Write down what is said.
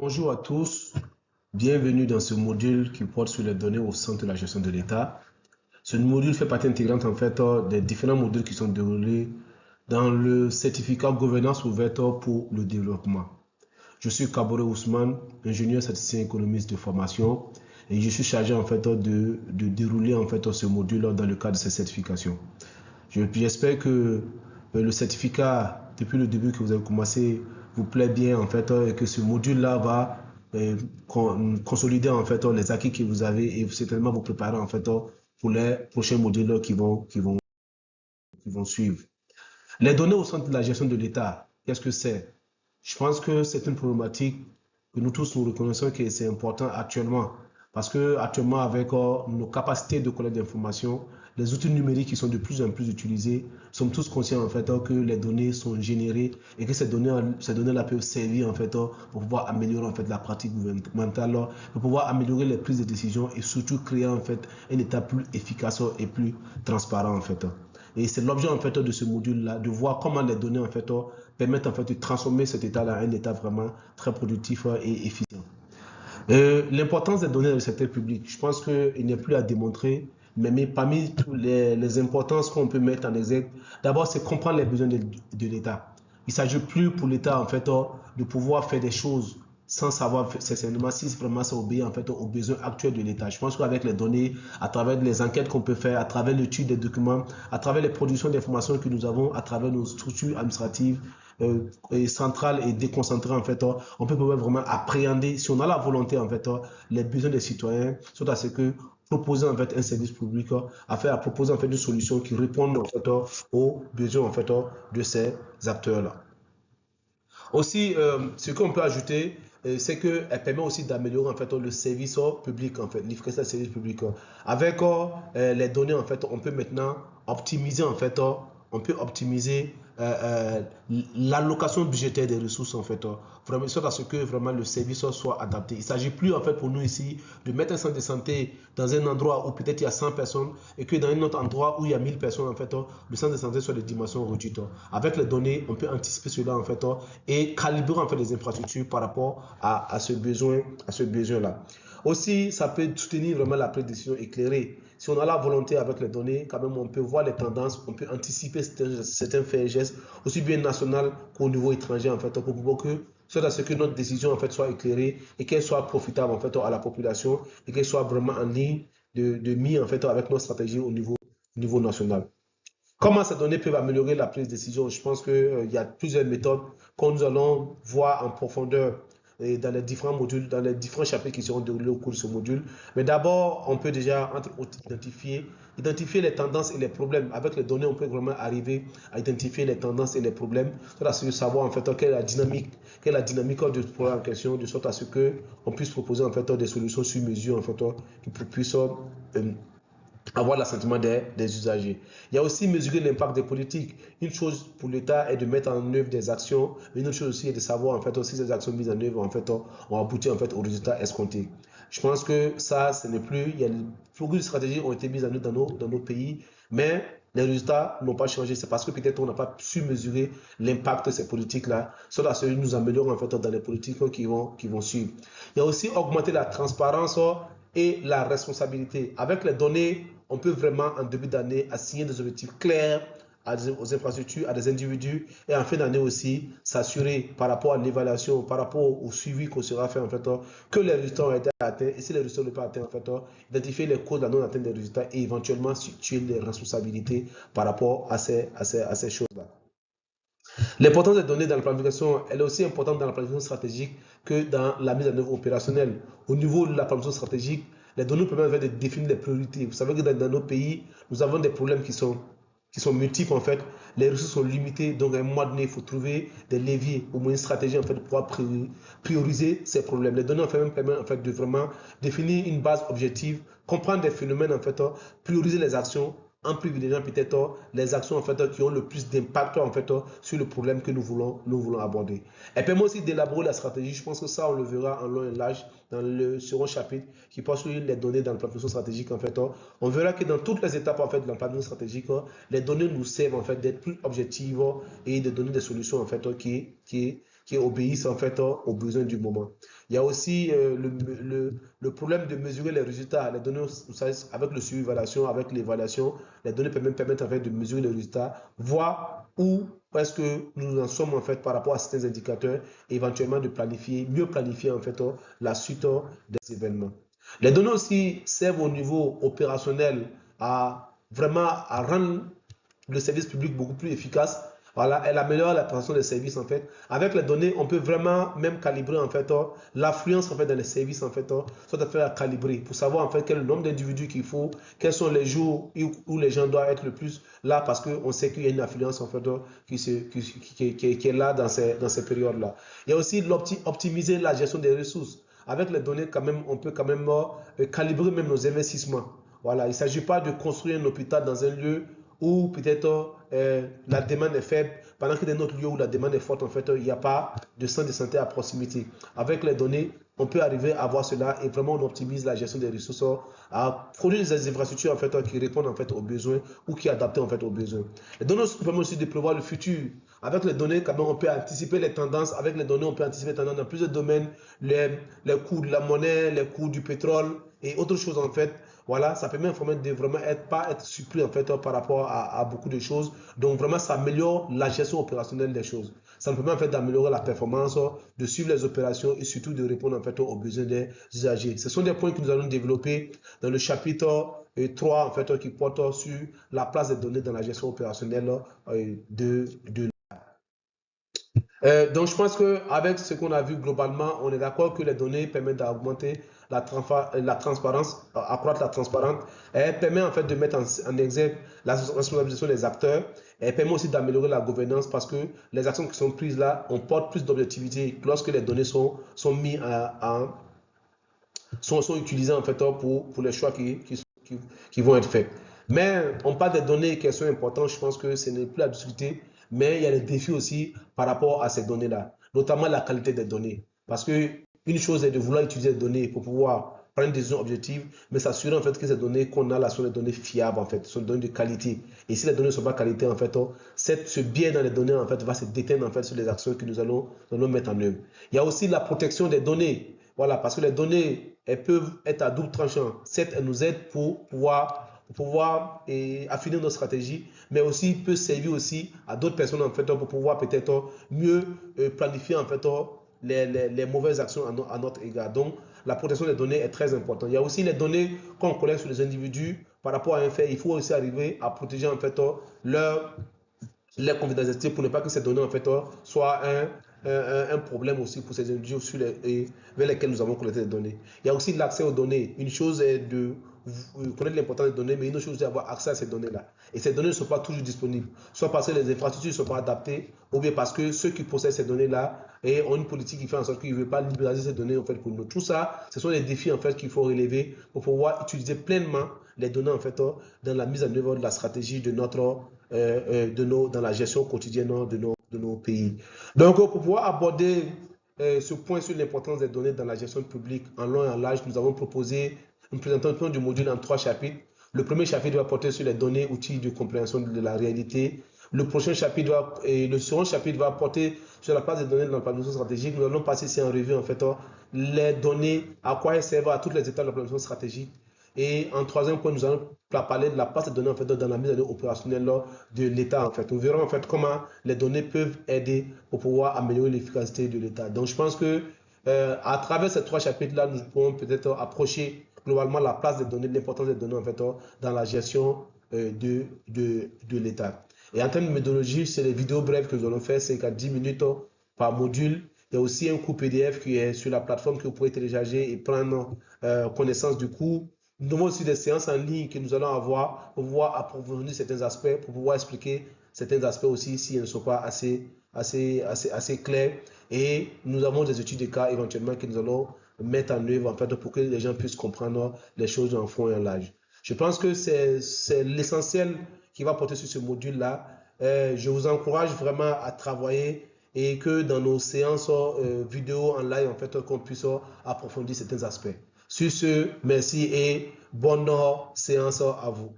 Bonjour à tous, bienvenue dans ce module qui porte sur les données au centre de la gestion de l'État. Ce module fait partie intégrante en fait des différents modules qui sont déroulés dans le certificat gouvernance ouverte pour le développement. Je suis Kabore Ousmane, ingénieur statisticien économiste de formation et je suis chargé en fait de dérouler en fait ce module dans le cadre de ces certifications. J'espère que le certificat, depuis le début que vous avez commencé, vous plaît bien en fait et que ce module-là va consolider en fait les acquis que vous avez et certainement vous préparer en fait pour les prochains modules qui vont suivre. Les données au centre de la gestion de l'État, qu'est-ce que c'est? Je pense que c'est une problématique que nous tous nous reconnaissons que c'est important actuellement. Parce que actuellement, avec nos capacités de collecte d'informations, les outils numériques qui sont de plus en plus utilisés, nous sommes tous conscients en fait que les données sont générées et que ces données-là peuvent servir en fait pour pouvoir améliorer en fait la pratique gouvernementale, pour pouvoir améliorer les prises de décision et surtout créer en fait un État plus efficace et plus transparent en fait. Et c'est l'objet en fait de ce module-là, de voir comment les données en fait permettent en fait de transformer cet état-là en un état vraiment très productif et efficient. L'importance des données dans le secteur public, je pense qu'il n'est plus à démontrer, mais parmi toutes les importances qu'on peut mettre en exergue, d'abord c'est comprendre les besoins de l'État. Il ne s'agit plus pour l'État en fait de pouvoir faire des choses sans savoir sincèrement si vraiment ça obéit en fait aux besoins actuels de l'État. Je pense qu'avec les données, à travers les enquêtes qu'on peut faire, à travers l'étude des documents, à travers les productions d'informations que nous avons, à travers nos structures administratives, centrale et déconcentrée en fait, on peut vraiment appréhender, si on a la volonté en fait, les besoins des citoyens, soit à ce que proposer en fait un service public, à proposer en fait une solution qui réponde en fait aux besoins en fait de ces acteurs-là. Aussi, ce qu'on peut ajouter, c'est qu'elle permet aussi d'améliorer en fait le service public, en fait, l'efficacité du service public. Avec les données, en fait, on peut maintenant optimiser, en fait, on peut optimiser l'allocation budgétaire des ressources, en fait, vraiment, soit à ce que vraiment le service soit adapté. Il ne s'agit plus, en fait, pour nous ici, de mettre un centre de santé dans un endroit où peut-être il y a 100 personnes et que dans un autre endroit où il y a 1000 personnes, en fait, le centre de santé soit de dimension réduite. Avec les données, on peut anticiper cela, en fait, et calibrer en fait les infrastructures par rapport à ce besoin-là. Aussi, ça peut soutenir vraiment la prise de décision éclairée. Si on a la volonté avec les données, quand même, on peut voir les tendances, on peut anticiper certains faits et gestes, aussi bien national qu'au niveau étranger, en fait, pour pouvoir que soit à ce que notre décision en fait soit éclairée et qu'elle soit profitable en fait à la population et qu'elle soit vraiment en ligne de mise en fait avec nos stratégies au niveau national. Comment ces données peuvent améliorer la prise de décision? Je pense qu'il y a plusieurs méthodes que nous allons voir en profondeur dans les différents modules, dans les différents chapitres qui seront déroulés au cours de ce module. Mais d'abord, on peut déjà entre autres, identifier les tendances et les problèmes. Avec les données, on peut vraiment arriver à identifier les tendances et les problèmes, de sorte à ce que savoir en fait quelle est la dynamique du problème en question, de sorte à ce qu'on puisse proposer en fait des solutions sur mesure en fait qui puissent avoir l'assentiment des usagers. Il y a aussi mesurer l'impact des politiques. Une chose pour l'État est de mettre en œuvre des actions, mais une autre chose aussi est de savoir en fait si ces actions mises en œuvre en fait ont abouti en fait aux résultats escomptés. Je pense que ça, ce n'est plus. Il y a beaucoup de stratégies ont été mises en œuvre dans nos pays, mais les résultats n'ont pas changé. C'est parce que peut-être on n'a pas su mesurer l'impact de ces politiques-là. Cela nous améliore en fait dans les politiques qui vont suivre. Il y a aussi augmenter la transparence et la responsabilité. Avec les données, on peut vraiment, en début d'année, assigner des objectifs clairs aux infrastructures, à des individus, et en fin d'année aussi, s'assurer par rapport à l'évaluation, par rapport au suivi qu'on sera fait, en fait, que les résultats ont été atteints, et si les résultats n'ont pas atteints, en fait, identifier les causes de la non-atteinte des résultats et éventuellement situer les responsabilités par rapport à ces choses-là. L'importance des données dans la planification, elle est aussi importante dans la planification stratégique que dans la mise en œuvre opérationnelle. Au niveau de la planification stratégique, les données permettent de définir des priorités. Vous savez que dans nos pays, nous avons des problèmes qui sont multiples en fait. Les ressources sont limitées, donc à un moment donné, il faut trouver des leviers, au moins une stratégie en fait pour pouvoir prioriser ces problèmes. Les données permettent en fait de vraiment définir une base objective, comprendre des phénomènes en fait, prioriser les actions en privilégiant peut-être les actions en fait, qui ont le plus d'impact en fait, sur le problème que nous voulons aborder. Elle permet aussi d'élaborer la stratégie. Je pense que ça, on le verra en long et large dans le second chapitre qui porte sur les données dans la planification stratégique. En fait, on verra que dans toutes les étapes en fait, de la planification stratégique, les données nous servent en fait, d'être plus objectives et de donner des solutions en fait, qui qui obéissent en fait aux besoins du moment. Il y a aussi le problème de mesurer les résultats. Les données, vous savez, avec le suivi évaluation, avec l'évaluation, les données permettent en fait de mesurer les résultats, voir où est-ce que nous en sommes en fait par rapport à certains indicateurs, et éventuellement de planifier, mieux planifier en fait la suite des événements. Les données aussi servent au niveau opérationnel à vraiment à rendre le service public beaucoup plus efficace. Voilà, elle améliore la prestation des services en fait. Avec les données, on peut vraiment même calibrer en fait l'affluence en fait dans les services en fait, soit à faire calibrer pour savoir en fait quel est le nombre d'individus qu'il faut, quels sont les jours où les gens doivent être le plus là parce qu'on sait qu'il y a une affluence en fait qui est là dans ces périodes-là. Il y a aussi optimiser la gestion des ressources. Avec les données, quand même, on peut quand même calibrer même nos investissements. Voilà, il ne s'agit pas de construire un hôpital dans un lieu où peut-être la demande est faible, pendant que dans d'autres lieux où la demande est forte, en fait, il n'y a pas de centre de santé à proximité. Avec les données, on peut arriver à voir cela et vraiment on optimise la gestion des ressources, à produire des infrastructures en fait, qui répondent en fait, aux besoins ou qui adaptent en fait, aux besoins. Les données permettent aussi de prévoir le futur. Avec les données, quand même, on peut anticiper les tendances. Avec les données, on peut anticiper les tendances dans plusieurs domaines, les coûts de la monnaie, les coûts du pétrole et autres choses en fait. Voilà, ça permet de vraiment pas être surpris en fait par rapport à beaucoup de choses. Donc vraiment, ça améliore la gestion opérationnelle des choses. Ça nous permet en fait d'améliorer la performance, de suivre les opérations et surtout de répondre en fait aux besoins des usagers. Ce sont des points que nous allons développer dans le chapitre 3 en fait qui porte sur la place des données dans la gestion opérationnelle de donc, je pense qu'avec ce qu'on a vu globalement, on est d'accord que les données permettent d'augmenter la transparence, accroître la transparence. Elle permet en fait de mettre en exergue la responsabilisation des acteurs. Elle permet aussi d'améliorer la gouvernance parce que les actions qui sont prises là, on porte plus d'objectivité lorsque les données sont mises sont utilisées en fait pour les choix qui vont être faits. Mais on parle des données qui sont importantes, je pense que ce n'est plus à discuter, mais il y a des défis aussi par rapport à ces données-là, notamment la qualité des données. Parce qu'une chose est de vouloir utiliser des données pour pouvoir prendre des décisions objectives, mais s'assurer en fait que ces données qu'on a là sont des données fiables en fait, sont des données de qualité. Et si les données ne sont pas de qualité en fait, ce biais dans les données en fait va se déteindre en fait sur les actions que nous allons mettre en œuvre. Il y a aussi la protection des données. Voilà, parce que les données, elles peuvent être à double tranchant. Certes, elles nous aident pour pouvoir affiner notre stratégie, mais aussi peut servir aussi à d'autres personnes en fait pour pouvoir peut-être mieux planifier en fait les mauvaises actions à notre égard. Donc, la protection des données est très importante. Il y a aussi les données qu'on collecte sur les individus par rapport à un fait. Il faut aussi arriver à protéger en fait leur confidentialité pour ne pas que ces données en fait soient un problème aussi pour ces individus vers lesquels nous avons collecté des données. Il y a aussi l'accès aux données. Une chose est de connaître l'importance des données, mais une autre chose est d'avoir accès à ces données-là. Et ces données ne sont pas toujours disponibles, soit parce que les infrastructures ne sont pas adaptées, ou bien parce que ceux qui possèdent ces données-là ont une politique qui fait en sorte qu'ils ne veulent pas libéraliser ces données en fait, pour nous. Tout ça, ce sont les défis en fait, qu'il faut relever pour pouvoir utiliser pleinement les données en fait, dans la mise en œuvre de la stratégie de dans la gestion quotidienne de nos pays. Donc, pour pouvoir aborder ce point sur l'importance des données dans la gestion publique en long et en large, nous avons proposé une présentation du module en 3 chapitres. Le premier chapitre va porter sur les données, outils de compréhension de la réalité. Le second chapitre va porter sur la place des données dans la planification stratégique. Nous allons passer ici en revue en fait les données, à quoi elles servent à toutes les étapes de la planification stratégique. Et en troisième point, nous allons parler de la place des données en fait, dans la mise en œuvre opérationnelle de l'État. En fait. Nous verrons en fait comment les données peuvent aider pour pouvoir améliorer l'efficacité de l'État. Donc je pense que à travers ces 3 chapitres-là, nous pourrons peut-être approcher globalement la place des données, l'importance des données en fait, dans la gestion de l'État. Et en termes de méthodologie, c'est les vidéos brèves que nous allons faire, 5 à 10 minutes par module. Il y a aussi un cours PDF qui est sur la plateforme que vous pouvez télécharger et prendre connaissance du cours. Nous avons aussi des séances en ligne que nous allons avoir pour pouvoir approfondir certains aspects, pour pouvoir expliquer certains aspects aussi si elles ne sont pas assez clairs. Et nous avons des études de cas éventuellement que nous allons mettre en œuvre en fait, pour que les gens puissent comprendre les choses en fond et en large. Je pense que c'est l'essentiel qui va porter sur ce module-là. Je vous encourage vraiment à travailler et que dans nos séances vidéo en live, en fait, qu'on puisse approfondir certains aspects. Sur ce, merci et bonne séance à vous.